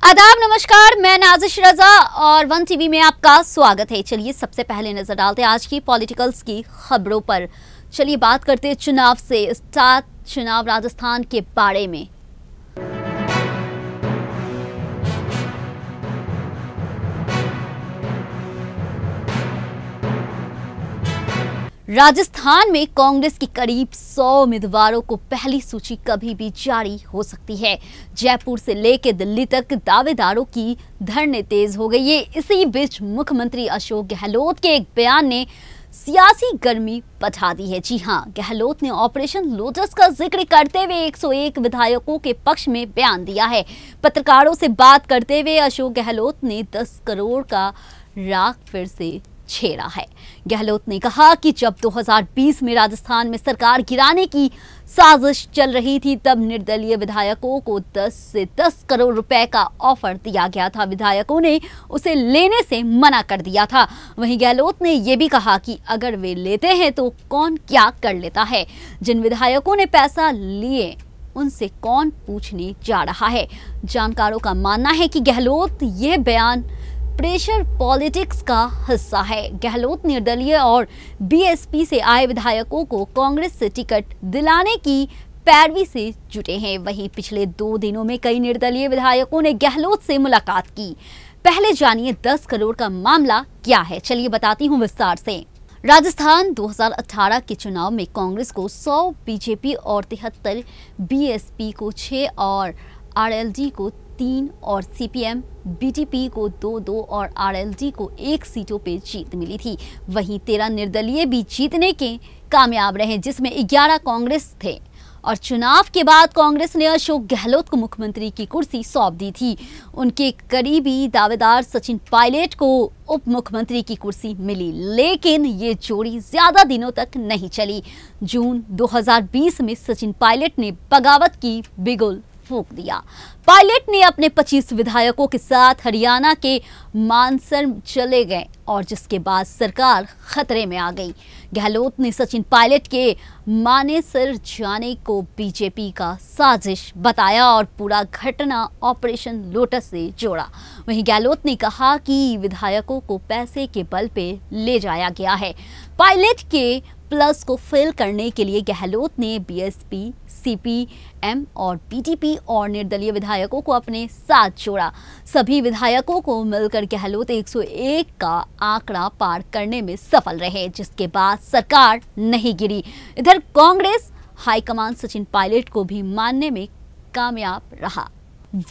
आदाब, नमस्कार। मैं नाजिश रजा और वन टीवी में आपका स्वागत है। चलिए सबसे पहले नजर डालते हैं आज की पॉलिटिकल्स की खबरों पर। चलिए बात करते हैं चुनाव से। स्टार्ट चुनाव राजस्थान के बारे में। राजस्थान में कांग्रेस की करीब 100 उम्मीदवारों को पहली सूची कभी भी जारी हो सकती है। जयपुर से लेकर दिल्ली तक दावेदारों की धरने तेज हो गई है। इसी बीच मुख्यमंत्री अशोक गहलोत के एक बयान ने सियासी गर्मी बढ़ा दी है। जी हां, गहलोत ने ऑपरेशन लोटस का जिक्र करते हुए 101 विधायकों के पक्ष में बयान दिया है। पत्रकारों से बात करते हुए अशोक गहलोत ने 10 करोड़ का राग फिर से छेड़ा है। गहलोत ने कहा कि जब 2020 में राजस्थान में सरकार गिराने की साजिश चल रही थी, तब निर्दलीय विधायकों को 10 से 10 करोड़ रुपए का ऑफर दिया गया था। विधायकों ने उसे लेने से मना कर दिया था। वहीं गहलोत ने यह भी कहा कि अगर वे लेते हैं तो कौन क्या कर लेता है। जिन विधायकों ने पैसा लिए उनसे कौन पूछने जा रहा है। जानकारों का मानना है कि गहलोत ये बयान प्रेशर पॉलिटिक्स का हिस्सा है। गहलोत निर्दलीय और बीएसपी से आए विधायकों को कांग्रेस से टिकट दिलाने की पैरवी से जुटे हैं। वहीं पिछले 2 दिनों में कई निर्दलीय विधायकों ने गहलोत से मुलाकात की। पहले जानिए 10 करोड़ का मामला क्या है। चलिए बताती हूँ विस्तार से। राजस्थान 2018 के चुनाव में कांग्रेस को 100, बीजेपी और 73, बीएसपी को 6 और आरएलडी को 3 और सीपीएम बीटीपी को 2-2 और आरएलडी को 1 सीटों पे जीत मिली थी। वहीं 13 निर्दलीय भी जीतने के कामयाब रहे, जिसमें 11 कांग्रेस थे। और चुनाव के बाद कांग्रेस ने अशोक गहलोत को मुख्यमंत्री की कुर्सी सौंप दी थी। उनके करीबी दावेदार सचिन पायलट को उप मुख्यमंत्री की कुर्सी मिली, लेकिन ये जोड़ी ज्यादा दिनों तक नहीं चली। जून 2020 में सचिन पायलट ने बगावत की बिगुल फूंक दिया। पायलट ने अपने 25 विधायकों के साथ हरियाणा के मानसर चले गए और जिसके बाद सरकार खतरे में आ गई। गहलोत ने सचिन पायलट के मानेसर जाने को बीजेपी का साजिश बताया और पूरा घटना ऑपरेशन लोटस से जोड़ा। वहीं गहलोत ने कहा कि विधायकों को पैसे के बल पे ले जाया गया है। पायलट के प्लस को फिल करने के लिए गहलोत ने बीएसपी, सीपीएम और बीटीपी और निर्दलीय विधायकों को अपने साथ जोड़ा। सभी विधायकों को मिलकर गहलोत 101 का आंकड़ा पार करने में सफल रहे, जिसके बाद सरकार नहीं गिरी। इधर कांग्रेस हाईकमान सचिन पायलट को भी मानने में कामयाब रहा।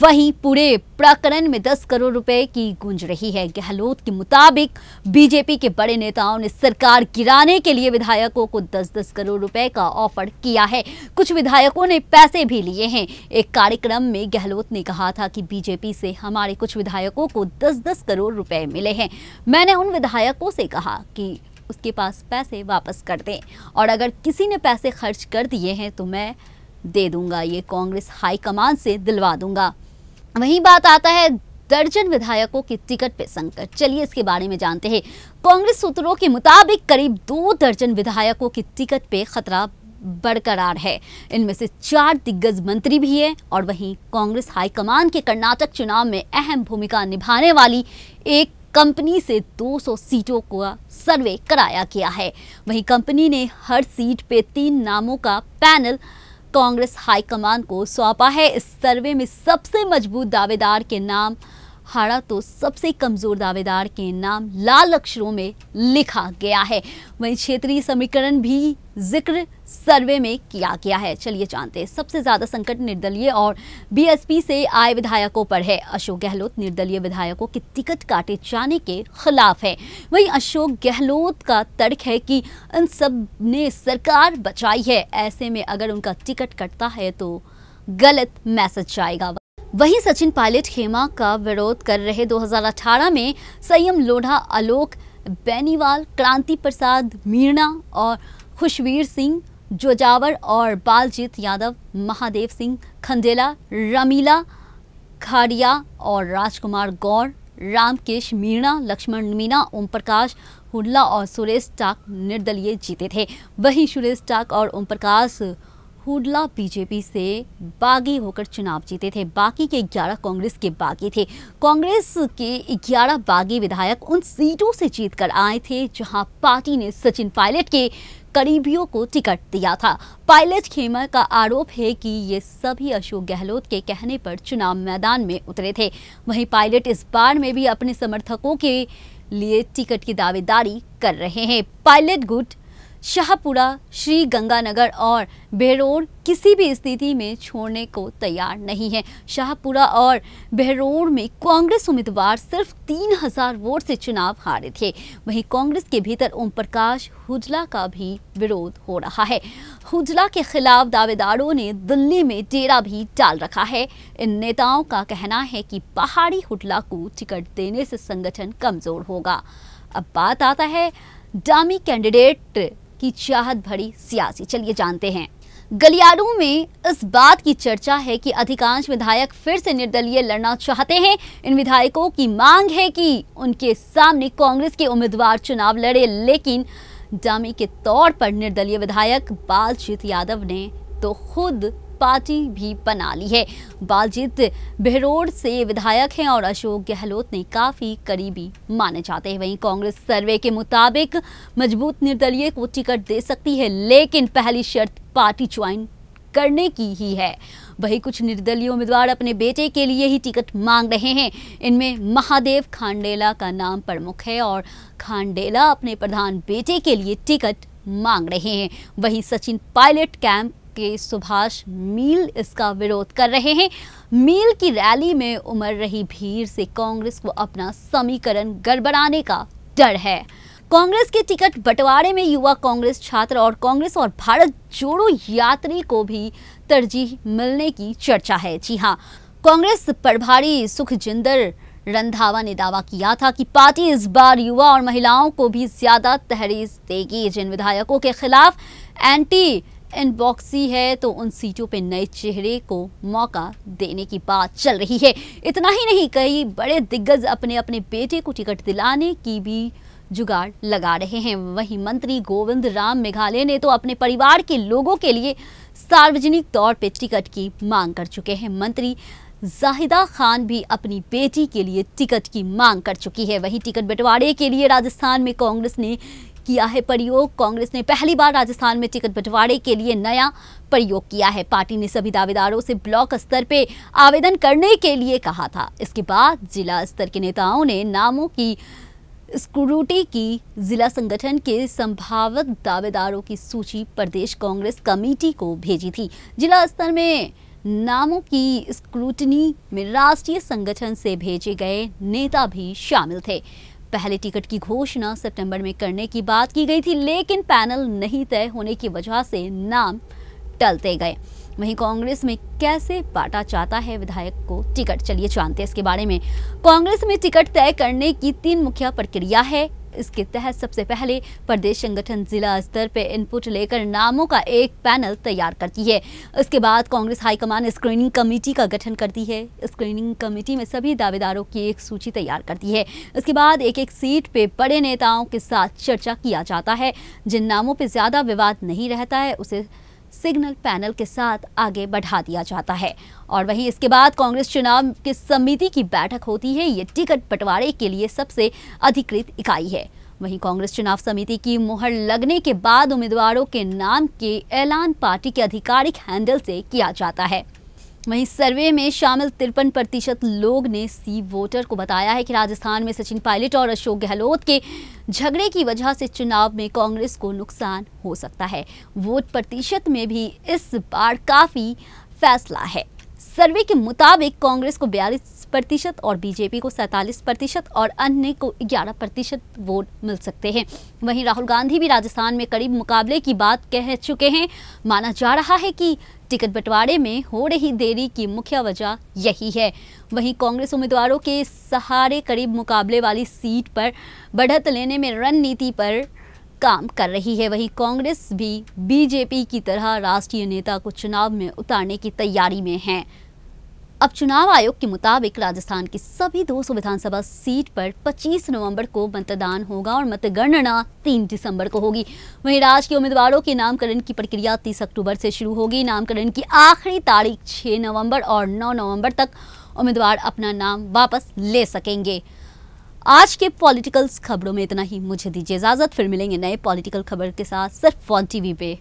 वहीं पूरे प्रकरण में 10 करोड़ रुपए की गूंज रही है। गहलोत के मुताबिक बीजेपी के बड़े नेताओं ने सरकार गिराने के लिए विधायकों को 10-10 करोड़ रुपए का ऑफर किया है। कुछ विधायकों ने पैसे भी लिए हैं। एक कार्यक्रम में गहलोत ने कहा था कि बीजेपी से हमारे कुछ विधायकों को 10-10 करोड़ रुपए मिले हैं। मैंने उन विधायकों से कहा कि उसके पास पैसे वापस कर दें और अगर किसी ने पैसे खर्च कर दिए हैं तो मैं दे दूंगा, ये कांग्रेस हाईकमान से दिलवा दूंगा। वहीं बात आता है दर्जन विधायकों की टिकट पे संकट। चलिए इसके बारे में जानते हैं। कांग्रेस सूत्रों के मुताबिक करीब 2 दर्जन विधायकों की टिकट पे खतरा बरकरार है। इनमें से 4 दिग्गज मंत्री भी हैं और वहीं कांग्रेस हाईकमान के कर्नाटक चुनाव में अहम भूमिका निभाने वाली एक कंपनी से 200 सीटों का सर्वे कराया गया है। वहीं कंपनी ने हर सीट पे 3 नामों का पैनल कांग्रेस हाईकमान को सौंपा है। इस सर्वे में सबसे मजबूत दावेदार के नाम हारा तो सबसे कमजोर दावेदार के नाम लाल अक्षरों में लिखा गया है। वहीं क्षेत्रीय समीकरण भी जिक्र सर्वे में किया गया है। चलिए जानते हैं। सबसे ज्यादा संकट निर्दलीय और बीएसपी से आए विधायकों पर है। अशोक गहलोत निर्दलीय विधायकों के टिकट काटे जाने के खिलाफ है। वहीं अशोक गहलोत का तर्क है कि इन सब ने सरकार बचाई है, ऐसे में अगर उनका टिकट कटता है तो गलत मैसेज जाएगा। वहीं सचिन पायलट खेमा का विरोध कर रहे 2018 में संयम लोढ़ा, आलोक बेनीवाल, क्रांति प्रसाद मीणा और खुशवीर सिंह जोजावर और बालजीत यादव, महादेव सिंह खंडेला, रमीला खाड़िया और राजकुमार गौर, रामकेश मीणा, लक्ष्मण मीणा, ओम प्रकाश हुड्डा और सुरेश टाक निर्दलीय जीते थे। वहीं सुरेश टाक और ओम प्रकाश हुडला बीजेपी से बागी होकर चुनाव जीते थे। बाकी के 11 कांग्रेस के बागी थे। कांग्रेस के 11 बागी विधायक उन सीटों से जीतकर आए थे जहां पार्टी ने सचिन पायलट के करीबियों को टिकट दिया था। पायलट खेमा का आरोप है कि ये सभी अशोक गहलोत के कहने पर चुनाव मैदान में उतरे थे। वहीं पायलट इस बार में भी अपने समर्थकों के लिए टिकट की दावेदारी कर रहे हैं। पायलट गुट शाहपुरा, श्री गंगानगर और बहरोड किसी भी स्थिति में छोड़ने को तैयार नहीं है। शाहपुरा और बहरोड में कांग्रेस उम्मीदवार सिर्फ 3000 वोट से चुनाव हारे थे। वहीं कांग्रेस के भीतर ओम प्रकाश हुजला का भी विरोध हो रहा है। हुजला के खिलाफ दावेदारों ने दिल्ली में डेरा भी डाल रखा है। इन नेताओं का कहना है कि पहाड़ी हुजला को टिकट देने से संगठन कमजोर होगा। अब बात आता है डामी कैंडिडेट की चाहत भरी सियासी। चलिए जानते हैं। गलियारों में इस बात की चर्चा है कि अधिकांश विधायक फिर से निर्दलीय लड़ना चाहते हैं। इन विधायकों की मांग है कि उनके सामने कांग्रेस के उम्मीदवार चुनाव लड़े, लेकिन डामी के तौर पर निर्दलीय विधायक बालजीत यादव ने तो खुद पार्टी भी बना ली है। बालजीत बहरोड से विधायक हैं और अशोक गहलोत ने काफी करीबी माने जाते हैं। वहीं कांग्रेस सर्वे के मुताबिक मजबूत निर्दलीय को टिकट दे सकती है, लेकिन पहली शर्त पार्टी ज्वाइन करने की ही है। वहीं कुछ निर्दलीय उम्मीदवार अपने बेटे के लिए ही टिकट मांग रहे हैं। इनमें महादेव खांडेला का नाम प्रमुख है और खांडेला अपने प्रधान बेटे के लिए टिकट मांग रहे हैं। वहीं सचिन पायलट कैंप के सुभाष मील इसका विरोध कर रहे हैं। मील की रैली में उमड़ रही भीड़ से कांग्रेस को अपना समीकरण गड़बड़ाने का डर है। कांग्रेस के टिकट बंटवारे में युवा कांग्रेस छात्र और कांग्रेस और भारत जोड़ो यात्री को भी तरजीह मिलने की चर्चा है। जी हां, कांग्रेस प्रभारी सुखजिंदर रंधावा ने दावा किया था कि पार्टी इस बार युवा और महिलाओं को भी ज्यादा तहरीर देगी। जिन विधायकों के खिलाफ एंटी इनबॉक्सी है तो उन सीटों पे नए चेहरे को मौका देने की बात चल रही है। इतना ही नहीं, कई बड़े दिग्गज अपने अपने बेटे को टिकट दिलाने की भी जुगाड़ लगा रहे हैं। वहीं मंत्री गोविंद राम मेघालय ने तो अपने परिवार के लोगों के लिए सार्वजनिक तौर पे टिकट की मांग कर चुके हैं। मंत्री जाहिदा खान भी अपनी बेटी के लिए टिकट की मांग कर चुकी है। वहीं टिकट बंटवारे के लिए राजस्थान में कांग्रेस ने किया है प्रयोग। कांग्रेस ने पहली बार राजस्थान में टिकट बंटवारे के लिए नया प्रयोग किया है। पार्टी ने सभी दावेदारों से ब्लॉक स्तर पे आवेदन करने के लिए कहा था। इसके बाद जिला स्तर के नेताओं ने नामों की स्क्रूटी की। जिला संगठन के संभावित दावेदारों की सूची प्रदेश कांग्रेस कमेटी को भेजी थी। जिला स्तर में नामों की स्क्रूटनी में राष्ट्रीय संगठन से भेजे गए नेता भी शामिल थे। पहले टिकट की घोषणा सितंबर में करने की बात की गई थी, लेकिन पैनल नहीं तय होने की वजह से नाम टलते गए। वहीं कांग्रेस में कैसे बांटा जाता है विधायक को टिकट, चलिए जानते हैं इसके बारे में। कांग्रेस में टिकट तय करने की 3 मुख्य प्रक्रिया है। इसके तहत सबसे पहले प्रदेश संगठन जिला स्तर पर इनपुट लेकर नामों का एक पैनल तैयार करती है। इसके बाद कांग्रेस हाईकमान स्क्रीनिंग कमेटी का गठन करती है। स्क्रीनिंग कमेटी में सभी दावेदारों की एक सूची तैयार करती है। इसके बाद एक एक सीट पे बड़े नेताओं के साथ चर्चा किया जाता है। जिन नामों पे ज्यादा विवाद नहीं रहता है उसे सिग्नल पैनल के साथ आगे बढ़ा दिया जाता है। और वहीं इसके बाद कांग्रेस चुनाव की समिति की बैठक होती है। ये टिकट बंटवारे के लिए सबसे अधिकृत इकाई है। वहीं कांग्रेस चुनाव समिति की मुहर लगने के बाद उम्मीदवारों के नाम के ऐलान पार्टी के आधिकारिक हैंडल से किया जाता है। वहीं सर्वे में शामिल 53% लोग ने सी वोटर को बताया है कि राजस्थान में सचिन पायलट और अशोक गहलोत के झगड़े की वजह से चुनाव में कांग्रेस को नुकसान हो सकता है। वोट प्रतिशत में भी इस बार काफी फैसला है। सर्वे के मुताबिक कांग्रेस को 42% और बीजेपी को 47% और अन्य को 11% वोट मिल सकते हैं। वहीं राहुल गांधी भी राजस्थान में करीब मुकाबले की बात कह चुके हैं। माना जा रहा है कि टिकट बंटवारे में हो रही देरी की मुख्य वजह यही है। वहीं कांग्रेस उम्मीदवारों के सहारे करीब मुकाबले वाली सीट पर बढ़त लेने में रणनीति पर काम कर रही है। वहीं कांग्रेस भी बीजेपी की तरह राष्ट्रीय नेता को चुनाव में उतारने की तैयारी में है। अब चुनाव आयोग के मुताबिक राजस्थान की सभी 200 विधानसभा सीट पर 25 नवंबर को मतदान होगा और मतगणना 3 दिसंबर को होगी। वहीं राज्य के उम्मीदवारों के नामकरण की प्रक्रिया 30 अक्टूबर से शुरू होगी। नामकरण की आखिरी तारीख 6 नवंबर और 9 नवंबर तक उम्मीदवार अपना नाम वापस ले सकेंगे। आज के पॉलिटिकल खबरों में इतना ही। मुझे दीजिए इजाजत, फिर मिलेंगे नए पॉलिटिकल खबर के साथ सिर्फ वन टीवी पे।